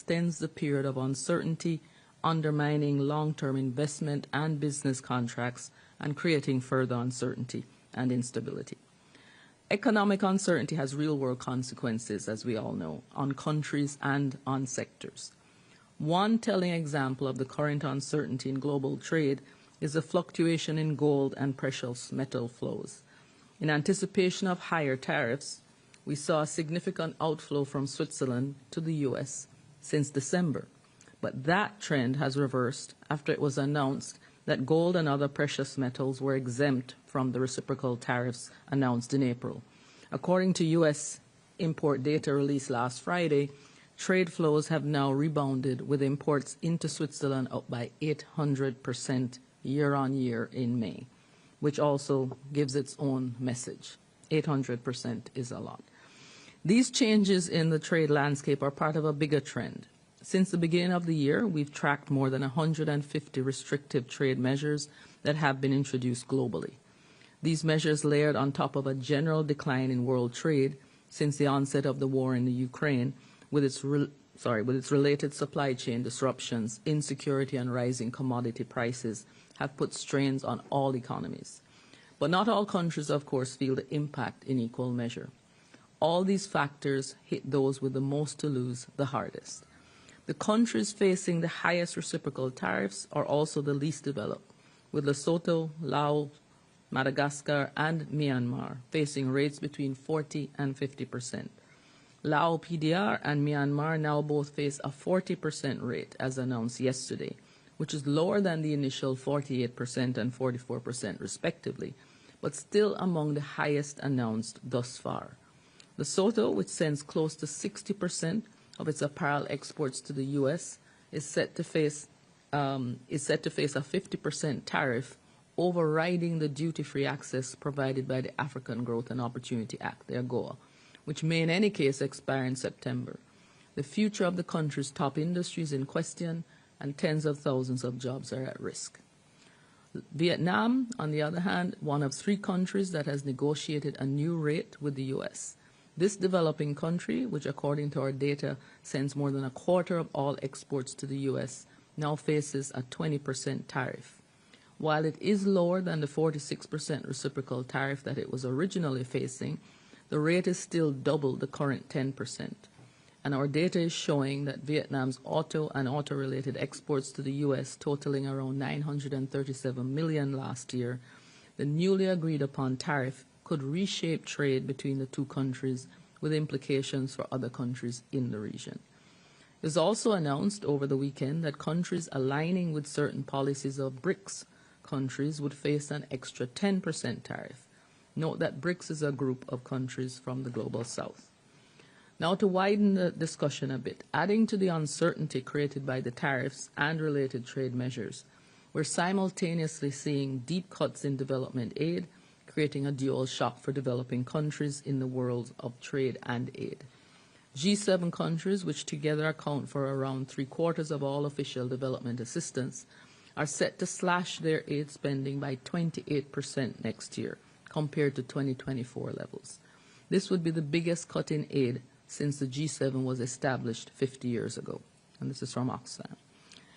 extends the period of uncertainty, undermining long-term investment and business contracts and creating further uncertainty and instability. Economic uncertainty has real-world consequences, as we all know, on countries and on sectors. One telling example of the current uncertainty in global trade is the fluctuation in gold and precious metal flows. In anticipation of higher tariffs, we saw a significant outflow from Switzerland to the U.S. since December. But that trend has reversed after it was announced that gold and other precious metals were exempt from the reciprocal tariffs announced in April. According to U.S. import data released last Friday, trade flows have now rebounded, with imports into Switzerland up by 800% year-on-year in May, which also gives its own message. 800% is a lot. These changes in the trade landscape are part of a bigger trend. Since the beginning of the year, we've tracked more than 150 restrictive trade measures that have been introduced globally. These measures layered on top of a general decline in world trade since the onset of the war in the Ukraine, with its related supply chain disruptions, insecurity, and rising commodity prices, have put strains on all economies. But not all countries, of course, feel the impact in equal measure. All these factors hit those with the most to lose the hardest. The countries facing the highest reciprocal tariffs are also the least developed, with Lesotho, Laos, Madagascar, and Myanmar facing rates between 40 and 50%. 𝗧𝗿𝗶𝗲𝗳 and Myanmar now both face a 40% rate, as announced yesterday, which is lower than the initial 48% and 44% respectively, but still among the highest announced thus far. Lesotho, which sends close to 60% of its apparel exports to the U.S., is set to face a 50% tariff, overriding the duty-free access provided by the African Growth and Opportunity Act, the AGOA, which may in any case expire in September. The future of the country's top industries in question, and tens of thousands of jobs are at risk. Vietnam, on the other hand, one of 3 countries that has negotiated a new rate with the U.S. This developing country, which according to our data sends more than a quarter of all exports to the U.S., now faces a 20% tariff. While it is lower than the 46% reciprocal tariff that it was originally facing, the rate is still double the current 10%. And our data is showing that Vietnam's auto and auto-related exports to the U.S. totaling around $937 million last year, the newly agreed upon tariff could reshape trade between the two countries, with implications for other countries in the region. It was also announced over the weekend that countries aligning with certain policies of BRICS countries would face an extra 10% tariff. Note that BRICS is a group of countries from the Global South. Now, to widen the discussion a bit, adding to the uncertainty created by the tariffs and related trade measures, we're simultaneously seeing deep cuts in development aid, creating a dual shock for developing countries in the world of trade and aid. G7 countries, which together account for around 3/4 of all official development assistance, are set to slash their aid spending by 28% next year, compared to 2024 levels. This would be the biggest cut in aid since the G7 was established 50 years ago. And this is from Oxfam.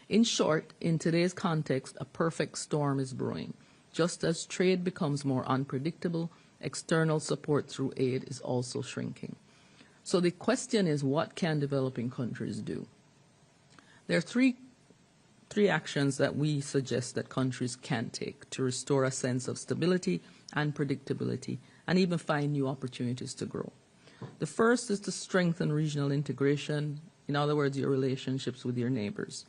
In short, in today's context, a perfect storm is brewing. Just as trade becomes more unpredictable, external support through aid is also shrinking. So the question is, what can developing countries do? There are three actions that we suggest that countries can take to restore a sense of stability and predictability, and even find new opportunities to grow. The first is to strengthen regional integration, in other words, your relationships with your neighbors.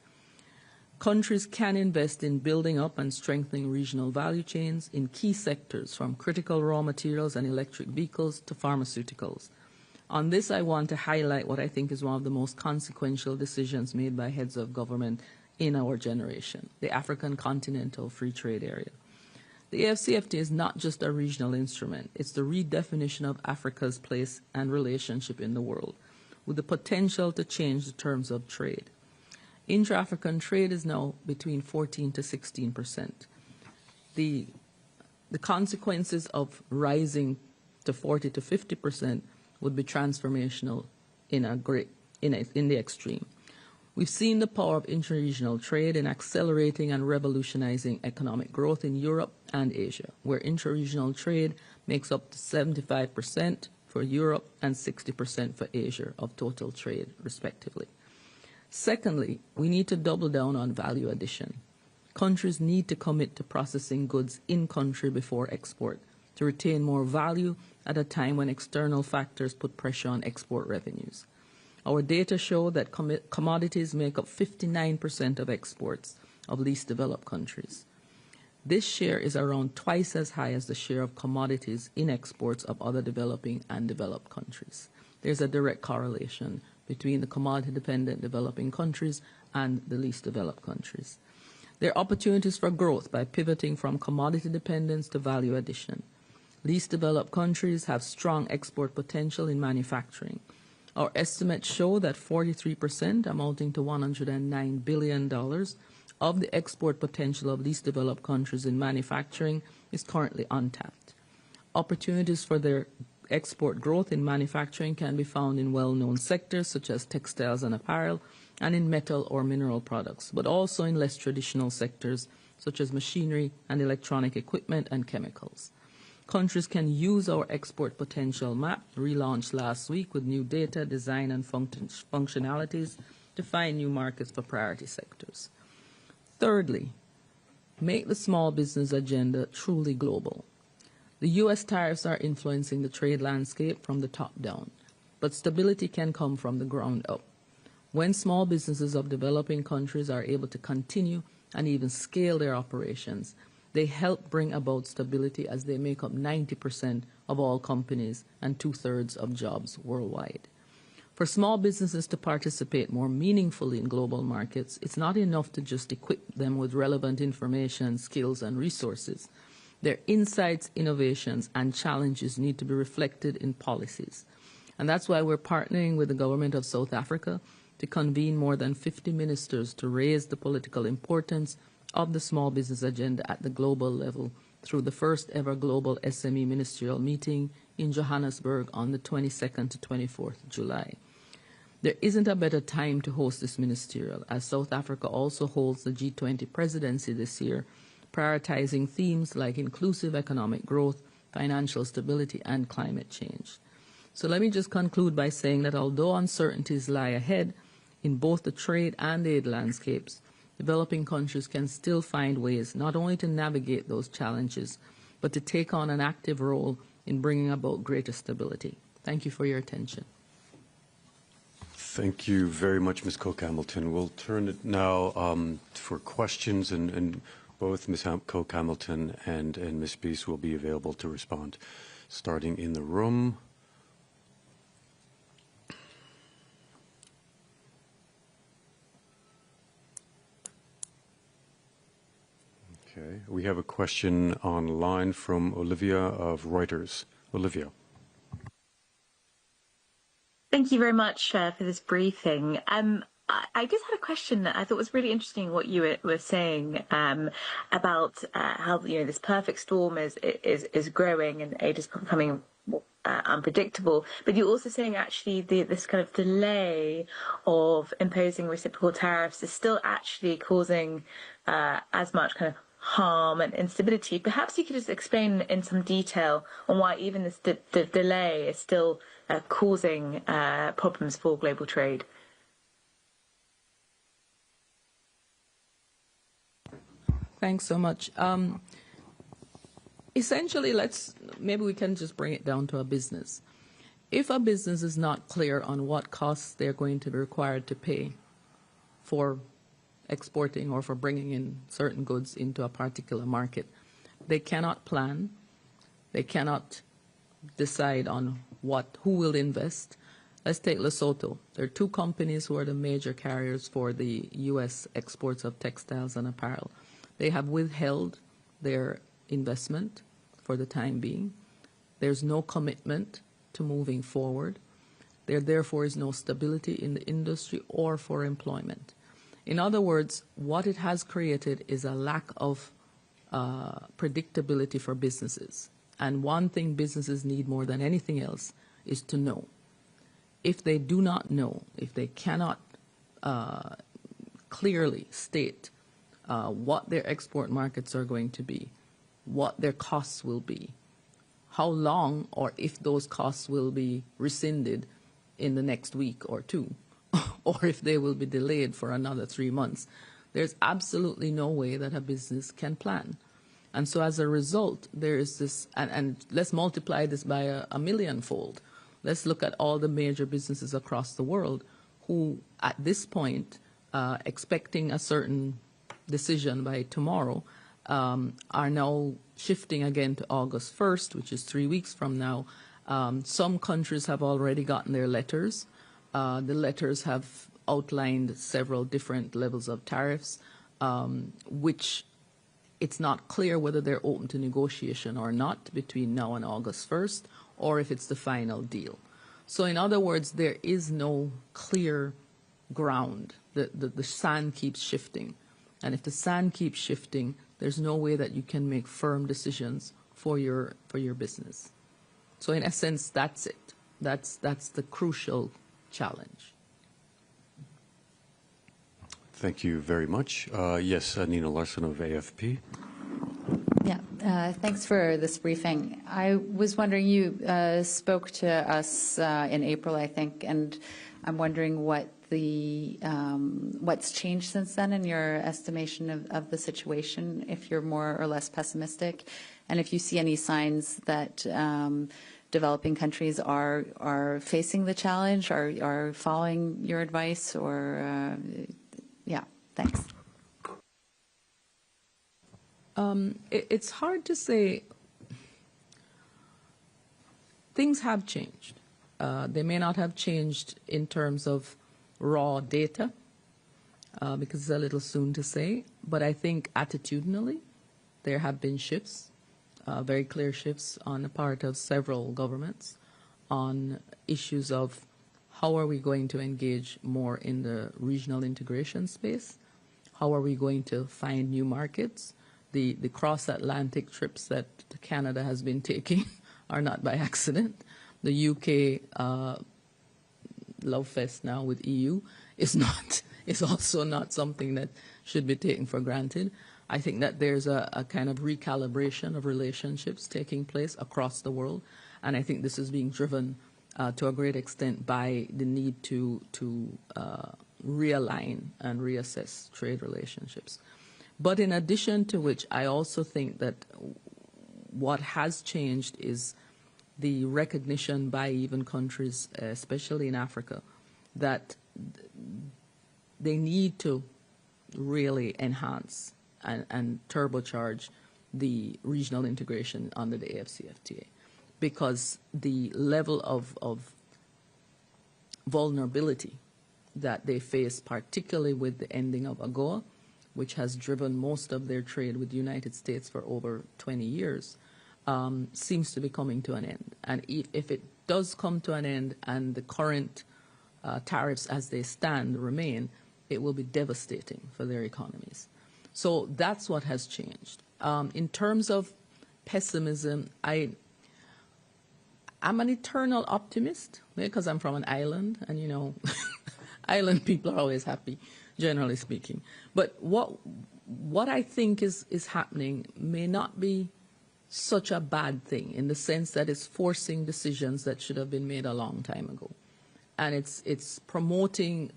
Countries can invest in building up and strengthening regional value chains in key sectors, from critical raw materials and electric vehicles to pharmaceuticals. On this, I want to highlight what I think is one of the most consequential decisions made by heads of government in our generation, the African Continental Free Trade Area. The AFCFTA is not just a regional instrument, it's the redefinition of Africa's place and relationship in the world, with the potential to change the terms of trade. Intra-African trade is now between 14 to 16%. The consequences of rising to 40 to 50% would be transformational in the extreme. We've seen the power of interregional trade in accelerating and revolutionizing economic growth in Europe and Asia, where interregional trade makes up to 75% for Europe and 60% for Asia of total trade, respectively. Secondly, we need to double down on value addition. Countries need to commit to processing goods in country before export to retain more value at a time when external factors put pressure on export revenues. Our data show that commodities make up 59% of exports of least developed countries. This share is around twice as high as the share of commodities in exports of other developing and developed countries. There's a direct correlation between the commodity-dependent developing countries and the least developed countries. There are opportunities for growth by pivoting from commodity dependence to value addition. Least developed countries have strong export potential in manufacturing. Our estimates show that 43%, amounting to $109 billion, of the export potential of least developed countries in manufacturing is currently untapped. Opportunities for their export growth in manufacturing can be found in well-known sectors such as textiles and apparel, and in metal or mineral products, but also in less traditional sectors such as machinery and electronic equipment and chemicals. Countries can use our export potential map, relaunched last week with new data, design, and functionalities to find new markets for priority sectors. Thirdly, make the small business agenda truly global. The U.S. tariffs are influencing the trade landscape from the top down, but stability can come from the ground up. When small businesses of developing countries are able to continue and even scale their operations, they help bring about stability as they make up 90% of all companies and 2/3 of jobs worldwide. For small businesses to participate more meaningfully in global markets, it's not enough to just equip them with relevant information, skills, and resources. Their insights, innovations, and challenges need to be reflected in policies. And that's why we're partnering with the government of South Africa to convene more than 50 ministers to raise the political importance of the small business agenda at the global level through the first ever global SME ministerial meeting in Johannesburg on the 22nd to 24th of July. There isn't a better time to host this ministerial, as South Africa also holds the G20 presidency this year, prioritizing themes like inclusive economic growth, financial stability, and climate change. So let me just conclude by saying that although uncertainties lie ahead in both the trade and aid landscapes, developing countries can still find ways not only to navigate those challenges, but to take on an active role in bringing about greater stability. Thank you for your attention. Thank you very much, Ms. 𝗂𝗃-Hamilton. We'll turn it now for questions, and both Ms. 𝗂𝗃-Hamilton and Ms. 𝗧𝗿𝗍 will be available to respond. Starting in the room. Okay, we have a question online from Olivia of Reuters. Olivia. Thank you very much for this briefing. I just had a question that I thought was really interesting, what you were saying about how this perfect storm is growing and aid is becoming unpredictable. But you're also saying actually this kind of delay of imposing reciprocal tariffs is still actually causing as much kind of harm and instability. Perhaps you could just explain in some detail on why even this delay is still causing problems for global trade. Thanks so much. Essentially, maybe we can just bring it down to a business. If a business is not clear on what costs they're going to be required to pay for exporting or for bringing in certain goods into a particular market, they cannot plan, they cannot decide on who will invest. Let's take Lesotho. There are two companies who are the major carriers for the U.S. exports of textiles and apparel. They have withheld their investment for the time being. There's no commitment to moving forward. There therefore is no stability in the industry or for employment. In other words, what it has created is a lack of predictability for businesses. And one thing businesses need more than anything else is to know. If they do not know, if they cannot clearly state what their export markets are going to be, what their costs will be, how long or if those costs will be rescinded in the next week or two, or if they will be delayed for another 3 months, there's absolutely no way that a business can plan. And so as a result, there is this, and let's multiply this by a millionfold. Let's look at all the major businesses across the world who, at this point, expecting a certain decision by tomorrow, are now shifting again to August 1st, which is 3 weeks from now. Some countries have already gotten their letters. The letters have outlined several different levels of tariffs, which it's not clear whether they're open to negotiation or not between now and August 1st, or if it's the final deal. So in other words, there is no clear ground. The sand keeps shifting. And if the sand keeps shifting, there's no way that you can make firm decisions for your business. So in essence, that's it. That's the crucial challenge. Thank you very much. Yes, Nina Larson of AFP. Yeah, thanks for this briefing. I was wondering, you spoke to us in April, I think, and I'm wondering what what's changed since then in your estimation of the situation, if you're more or less pessimistic, and if you see any signs that developing countries are facing the challenge, are following your advice, or yeah, thanks. It's hard to say. Things have changed. They may not have changed in terms of raw data, because it's a little soon to say, but I think attitudinally there have been shifts, very clear shifts on the part of several governments on issues of how are we going to engage more in the regional integration space, how are we going to find new markets. The cross-Atlantic trips that Canada has been taking are not by accident. The UK love fest now with EU is also not something that should be taken for granted. I think that there's a kind of recalibration of relationships taking place across the world, and I think this is being driven to a great extent by the need to realign and reassess trade relationships. But in addition to which, I also think that what has changed is the recognition by even countries, especially in Africa, that they need to really enhance and turbocharge the regional integration under the AFCFTA, because the level of vulnerability that they face, particularly with the ending of AGOA, which has driven most of their trade with the United States for over 20 years, seems to be coming to an end. And if it does come to an end and the current tariffs as they stand remain, it will be devastating for their economies. So that's what has changed. In terms of pessimism, I'm an eternal optimist, because I'm from an island, and you know, island people are always happy, generally speaking. But what I think is happening may not be such a bad thing, in the sense that it's forcing decisions that should have been made a long time ago. And it's promoting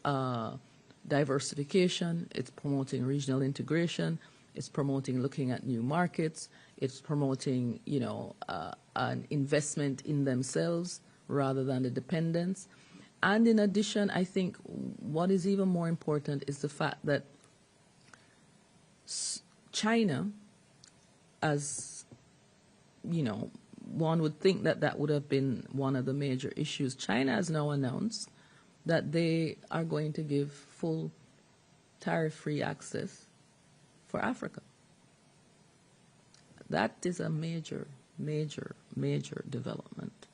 diversification, it's promoting regional integration, it's promoting looking at new markets, it's promoting, you know, an investment in themselves rather than the dependence. And in addition, I think what is even more important is the fact that China, as you know, one would think that that would have been one of the major issues. China has now announced that they are going to give full tariff-free access for Africa. That is a major, major, major development.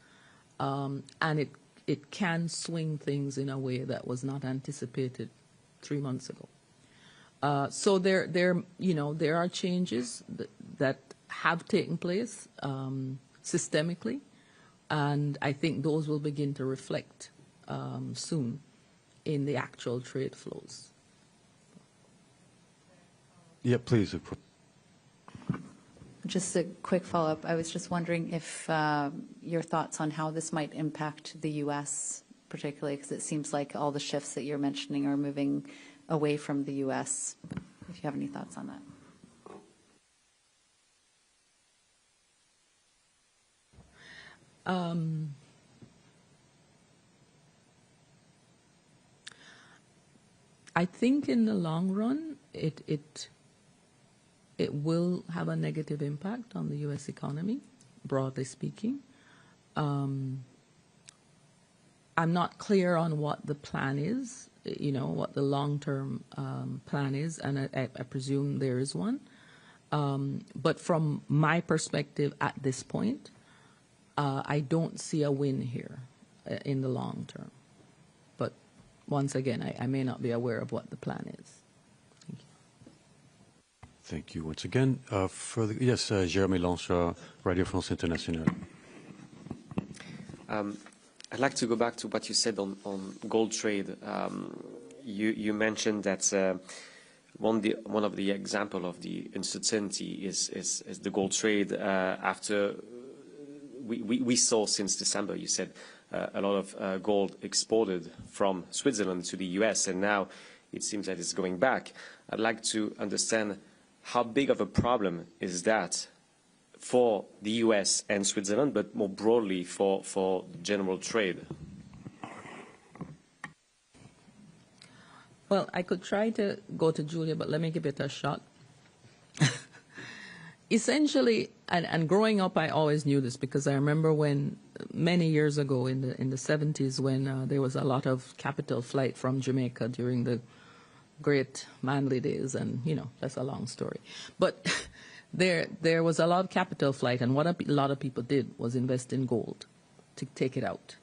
And it can swing things in a way that was not anticipated 3 months ago. So there are changes that have taken place systemically, and I think those will begin to reflect soon in the actual trade flows. Yeah, please. Just a quick follow-up. I was just wondering if your thoughts on how this might impact the U.S., particularly because it seems like all the shifts that you're mentioning are moving away from the U.S. If you have any thoughts on that. I think in the long run, it will have a negative impact on the U.S. economy, broadly speaking. I'm not clear on what the plan is, what the long-term plan is, and I presume there is one. But from my perspective at this point, I don't see a win here in the long term. But once again, I may not be aware of what the plan is. Thank you. Thank you once again. Yes, 𝗧𝗿𝗶𝗲𝗳, Radio France Internationale. I'd like to go back to what you said on gold trade. You mentioned that one of the example of the uncertainty is the gold trade. After we saw since December, you said a lot of gold exported from Switzerland to the US, and now it seems that it's going back. I'd like to understand how big of a problem is that for the US and Switzerland, but more broadly for general trade? Well, I could try to go to Julia, but let me give it a shot. Essentially, and growing up, I always knew this because I remember when many years ago in the 70s when there was a lot of capital flight from Jamaica during the great Manley days, and that's a long story. But there was a lot of capital flight, and what a lot of people did was invest in gold to take it out.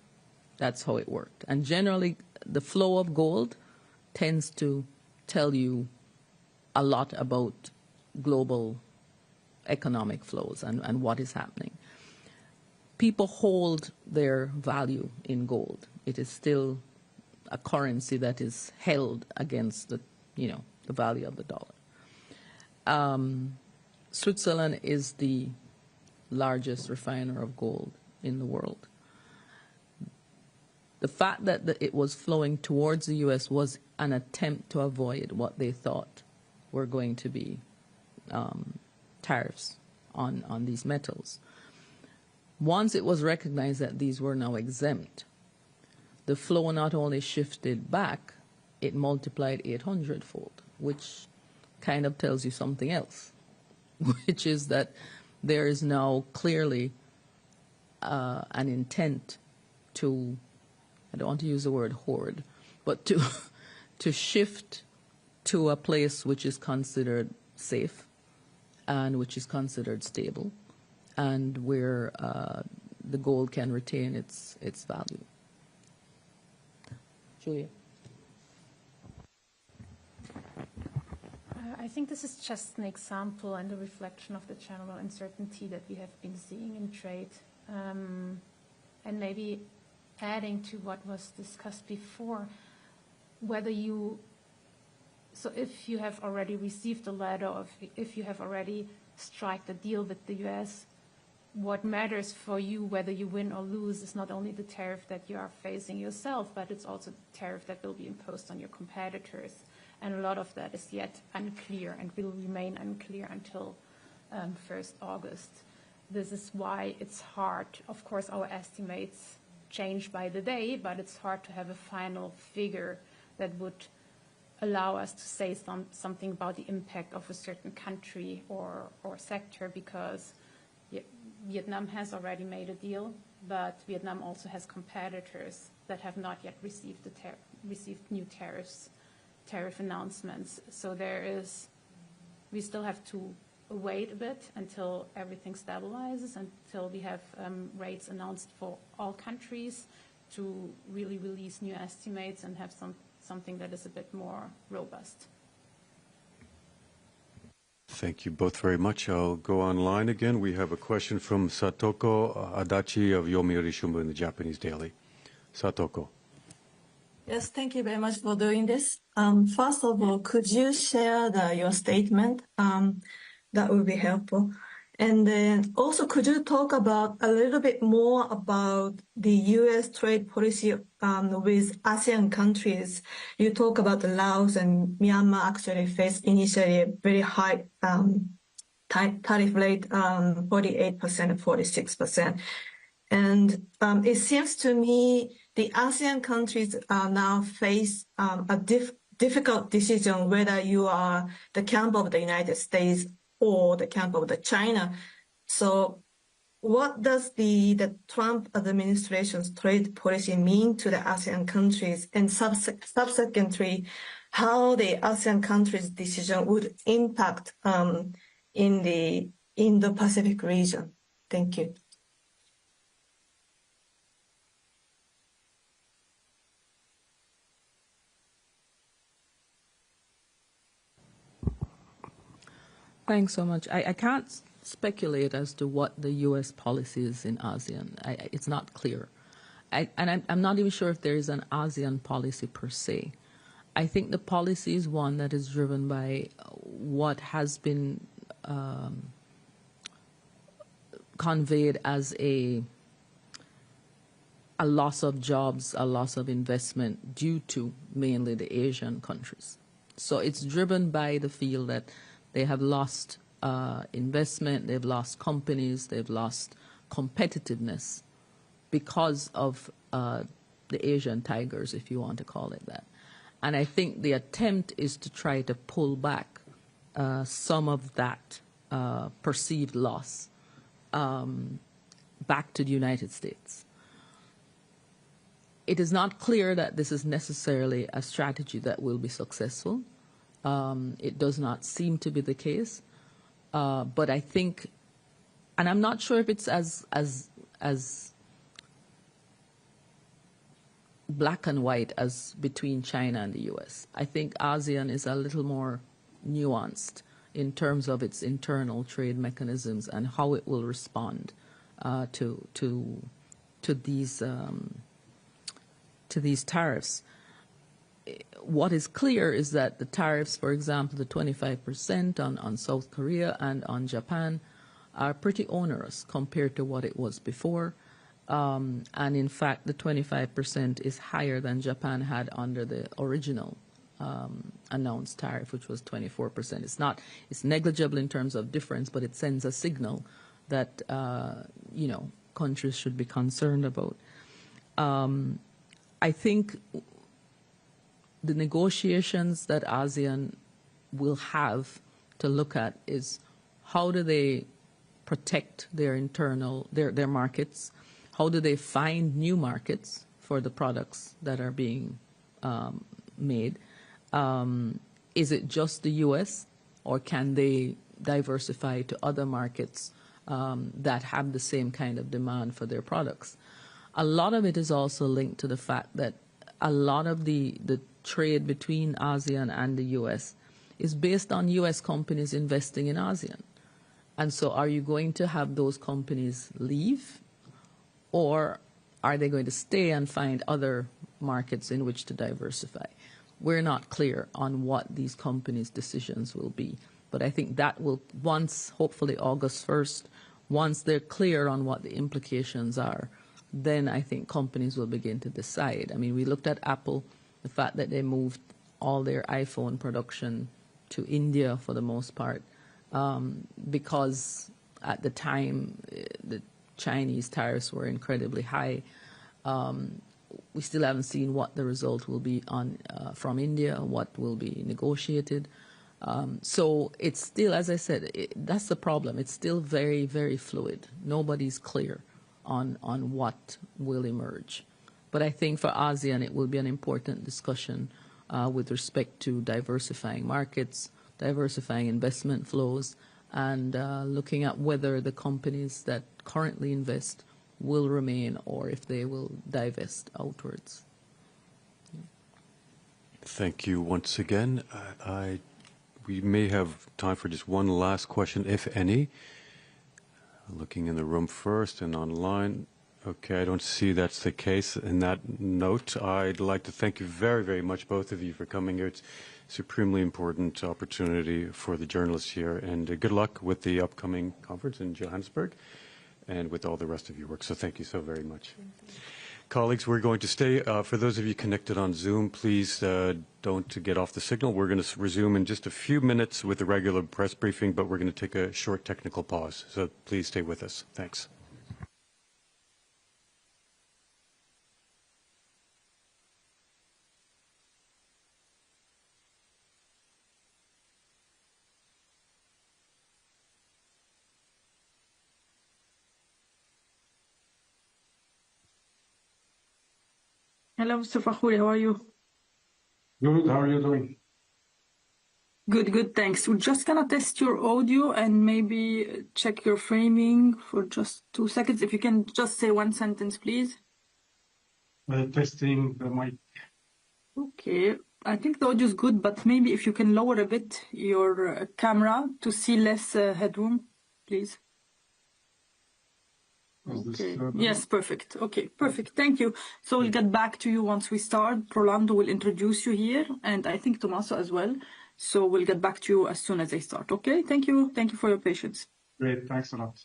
That's how it worked. And generally, the flow of gold tends to tell you a lot about global economic flows and what is happening. People hold their value in gold. It is still a currency that is held against the value of the dollar. Switzerland is the largest refiner of gold in the world. The fact that it was flowing towards the U.S. was an attempt to avoid what they thought were going to be tariffs on these metals. Once it was recognized that these were now exempt, the flow not only shifted back, it multiplied 800-fold, which kind of tells you something else, which is that there is now clearly an intent to, I don't want to use the word hoard, but to shift to a place which is considered safe and which is considered stable, and where the gold can retain its value. Julia. I think this is just an example and a reflection of the general uncertainty that we have been seeing in trade. And maybe adding to what was discussed before, so if you have already received a letter, or if you have already struck a deal with the US, what matters for you, whether you win or lose, is not only the tariff that you are facing yourself, but it's also the tariff that will be imposed on your competitors. And a lot of that is yet unclear and will remain unclear until 1st August. This is why it's hard. Of course, our estimates change by the day, but it's hard to have a final figure that would allow us to say something about the impact of a certain country or sector, because Vietnam has already made a deal, but Vietnam also has competitors that have not yet received new tariff announcements. So we still have to wait a bit until everything stabilizes, until we have rates announced for all countries, to really release new estimates and have something that is a bit more robust. Thank you both very much. I'll go online again. We have a question from Satoko Adachi of Yomiuri Shimbun, the Japanese Daily. Satoko. Yes, thank you very much for doing this. First of all, could you share your statement? That would be helpful. And then also, could you talk about a little bit more about the U.S. trade policy with ASEAN countries? You talk about Laos and Myanmar actually face initially a very high tariff rate, 48% and 46%. And it seems to me the ASEAN countries now face a difficult decision whether you are the camp of the United States or the camp of the China. So what does the Trump administration's trade policy mean to the ASEAN countries, and subsequently how the ASEAN countries' decision would impact in the Indo-Pacific region? Thank you. Thanks so much. I can't speculate as to what the U.S. policy is in ASEAN. It's not clear. I'm not even sure if there is an ASEAN policy per se. I think the policy is one that is driven by what has been conveyed as a loss of jobs, a loss of investment due to mainly the Asian countries. So it's driven by the feel that they have lost investment, they've lost companies, they've lost competitiveness because of the Asian tigers, if you want to call it that. And I think the attempt is to try to pull back some of that perceived loss back to the United States. It is not clear that this is necessarily a strategy that will be successful. It does not seem to be the case, but I think, and I'm not sure if it's as black and white as between China and the U.S. I think ASEAN is a little more nuanced in terms of its internal trade mechanisms and how it will respond to these tariffs. What is clear is that the tariffs, for example, the 25% on South Korea and on Japan are pretty onerous compared to what it was before. And in fact, the 25% is higher than Japan had under the original announced tariff, which was 24%. It's negligible in terms of difference, but it sends a signal that, countries should be concerned about. I think the negotiations that ASEAN will have to look at is how do they protect their internal, their markets? How do they find new markets for the products that are being made? Is it just the U.S. or can they diversify to other markets that have the same kind of demand for their products? A lot of it is also linked to the fact that a lot of the trade between ASEAN and the U.S. is based on U.S. companies investing in ASEAN. And so are you going to have those companies leave, or are they going to stay and find other markets in which to diversify? We're not clear on what these companies' decisions will be. But I think that will, once, hopefully August 1st, once they're clear on what the implications are, then I think companies will begin to decide. I mean, we looked at Apple, the fact that they moved all their iPhone production to India for the most part, because at the time the Chinese tariffs were incredibly high. We still haven't seen what the result will be on from India, what will be negotiated. So it's still, as I said, that's the problem. It's still very, very fluid. Nobody's clear on what will emerge. But I think for ASEAN, it will be an important discussion with respect to diversifying markets, diversifying investment flows, and looking at whether the companies that currently invest will remain or if they will divest outwards. Thank you once again. We may have time for just one last question, if any. Looking in the room first and online. Okay, I don't see that's the case. In that note, I'd like to thank you very, very much, both of you, for coming here. It's a supremely important opportunity for the journalists here, and good luck with the upcoming conference in Johannesburg and with all the rest of your work. So thank you so very much. Colleagues, we're going to stay. For those of you connected on Zoom, please don't get off the signal. We're going to resume in just a few minutes with the regular press briefing, but we're going to take a short technical pause. So please stay with us. Thanks. Hello, Mr. Fakhouri, how are you? Good, how are you doing? Good, good, thanks. We're just gonna test your audio and maybe check your framing for just 2 seconds. If you can just say one sentence, please. Testing the mic. Okay, I think the audio is good, but maybe if you can lower a bit your camera to see less headroom, please. Okay. Yes, perfect. Okay, perfect. Thank you. So we'll get back to you once we start. Rolando will introduce you here, and I think Tommaso as well. So we'll get back to you as soon as they start. Okay, thank you. Thank you for your patience. Great, thanks a lot.